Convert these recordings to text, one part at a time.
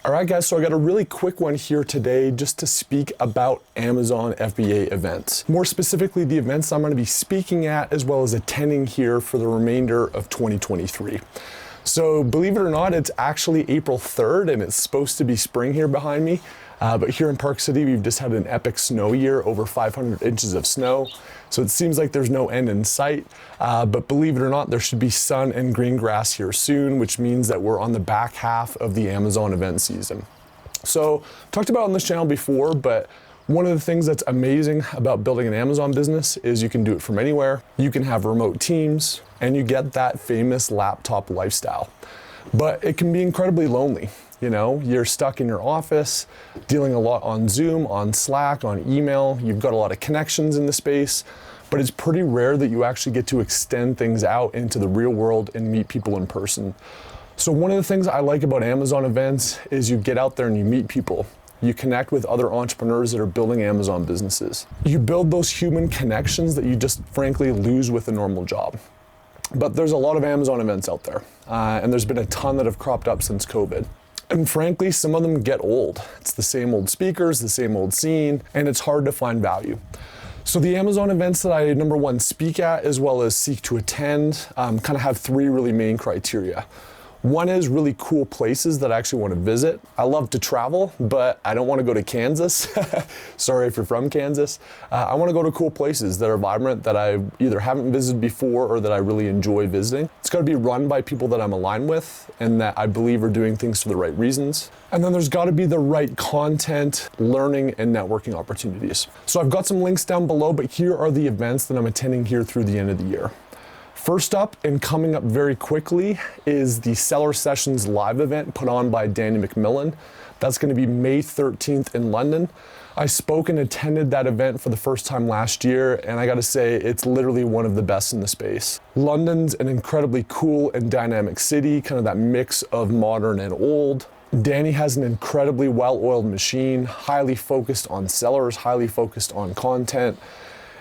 All right, guys, so I got a really quick one here today just to speak about Amazon FBA events. More specifically, the events I'm going to be speaking at as well as attending here for the remainder of 2023. So believe it or not, it's actually April 3rd and it's supposed to be spring here behind me. But here in Park City, we've just had an epic snow year, over 500 inches of snow. So it seems like there's no end in sight. But believe it or not, there should be sun and green grass here soon, which means that we're on the back half of the Amazon event season. So talked about it on this channel before, but one of the things that's amazing about building an Amazon business is you can do it from anywhere. You can have remote teams and you get that famous laptop lifestyle. But it can be incredibly lonely. You know, you're stuck in your office, dealing a lot on Zoom, on Slack, on email. You've got a lot of connections in the space, but it's pretty rare that you actually get to extend things out into the real world and meet people in person. So one of the things I like about Amazon events is you get out there and you meet people. You connect with other entrepreneurs that are building Amazon businesses. You build those human connections that you just frankly lose with a normal job. But there's a lot of Amazon events out there, and there's been a ton that have cropped up since COVID. And frankly, some of them get old. It's the same old speakers, the same old scene, and it's hard to find value. So the Amazon events that I, number one, speak at as well as seek to attend kind of have three really main criteria. One is really cool places that I actually want to visit. I love to travel, but I don't want to go to Kansas. Sorry if you're from Kansas. I want to go to cool places that are vibrant, that I either haven't visited before or that I really enjoy visiting. It's got to be run by people that I'm aligned with and that I believe are doing things for the right reasons. And then there's got to be the right content, learning, and networking opportunities. So I've got some links down below, but here are the events that I'm attending here through the end of the year. First up and coming up very quickly is the Seller Sessions live event put on by Danny McMillan. That's going to be May 13th in London. I spoke and attended that event for the first time last year, and I got to say, it's literally one of the best in the space. London's an incredibly cool and dynamic city, kind of that mix of modern and old. Danny has an incredibly well-oiled machine, highly focused on sellers, highly focused on content.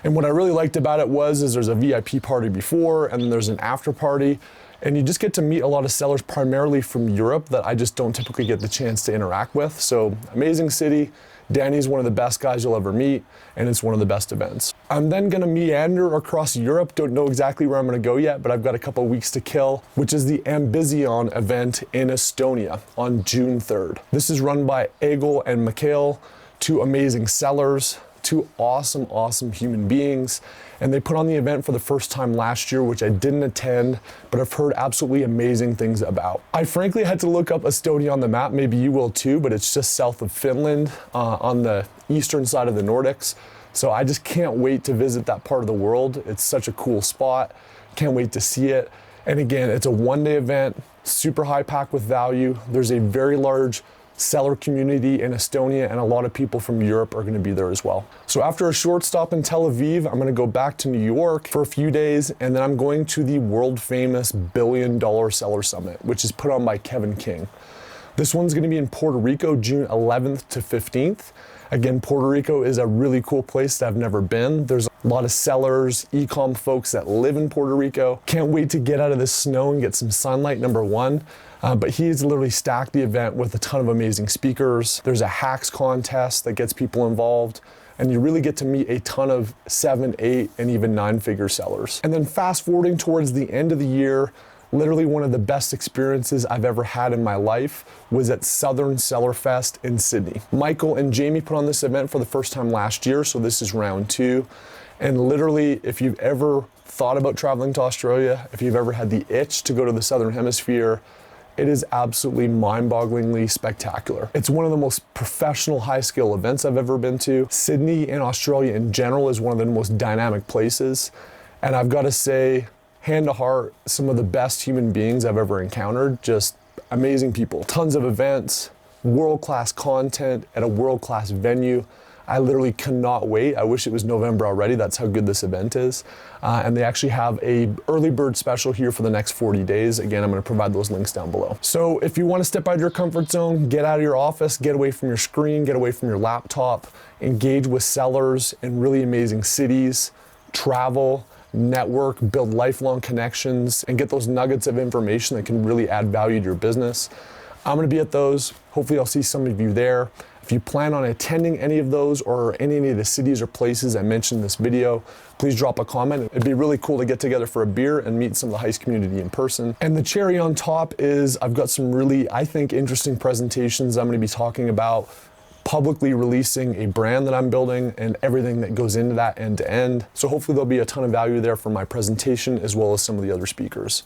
And what I really liked about it is there's a VIP party before and then there's an after party, and you just get to meet a lot of sellers primarily from Europe that I just don't typically get the chance to interact with. So amazing city. Danny's one of the best guys you'll ever meet, and it's one of the best events. I'm then gonna meander across Europe. Don't know exactly where I'm gonna go yet, but I've got a couple weeks to kill, which is the Ambizion event in Estonia on June 3rd. This is run by Egil and Mikhail, two amazing sellers, two awesome human beings, and they put on the event for the first time last year, which I didn't attend, but I've heard absolutely amazing things about. I frankly had to look up Estonia on the map, maybe you will too, but it's just south of Finland on the eastern side of the Nordics. So I just can't wait to visit that part of the world. It's such a cool spot. Can't wait to see it. And again, it's a one-day event, super high pack with value. There's a very large seller community in Estonia, and a lot of people from Europe are going to be there as well. So after a short stop in Tel Aviv, I'm going to go back to New York for a few days, and then I'm going to the world famous $1 billion Seller Summit, which is put on by Kevin King. This one's going to be in Puerto Rico, June 11th to 15th. Again, Puerto Rico is a really cool place that I've never been. There's a lot of sellers, e-com folks that live in Puerto Rico. Can't wait to get out of this snow and get some sunlight, number one. But he's literally stacked the event with a ton of amazing speakers. There's a hacks contest that gets people involved, and you really get to meet a ton of 7, 8, and even 9-figure sellers. And then fast forwarding towards the end of the year, literally one of the best experiences I've ever had in my life was at Southern Seller Fest in Sydney. Michael and Jamie put on this event for the first time last year, so this is round 2. And literally, if you've ever thought about traveling to Australia, if you've ever had the itch to go to the Southern Hemisphere, it is absolutely mind-bogglingly spectacular. It's one of the most professional, high-scale events I've ever been to. Sydney and Australia in general is one of the most dynamic places. And I've got to say, hand to heart, some of the best human beings I've ever encountered. Just amazing people. Tons of events, world-class content at a world-class venue. I literally cannot wait. I wish it was November already. That's how good this event is. And they actually have a early bird special here for the next 40 days. Again, I'm gonna provide those links down below. So if you wanna step out of your comfort zone, get out of your office, get away from your screen, get away from your laptop, engage with sellers in really amazing cities, travel, network, build lifelong connections, and get those nuggets of information that can really add value to your business, I'm going to be at those. Hopefully I'll see some of you there. If you plan on attending any of those or any of the cities or places I mentioned in this video, please drop a comment. It'd be really cool to get together for a beer and meet some of the Heist community in person. And the cherry on top is I've got some really, I think, interesting presentations I'm going to be talking about, publicly releasing a brand that I'm building and everything that goes into that end to end. So hopefully there'll be a ton of value there for my presentation as well as some of the other speakers.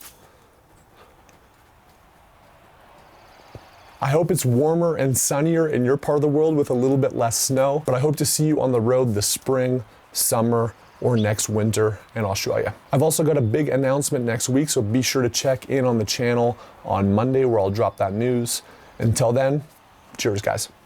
I hope it's warmer and sunnier in your part of the world with a little bit less snow, but I hope to see you on the road this spring, summer, or next winter in Australia. I've also got a big announcement next week, so be sure to check in on the channel on Monday where I'll drop that news. Until then, cheers guys.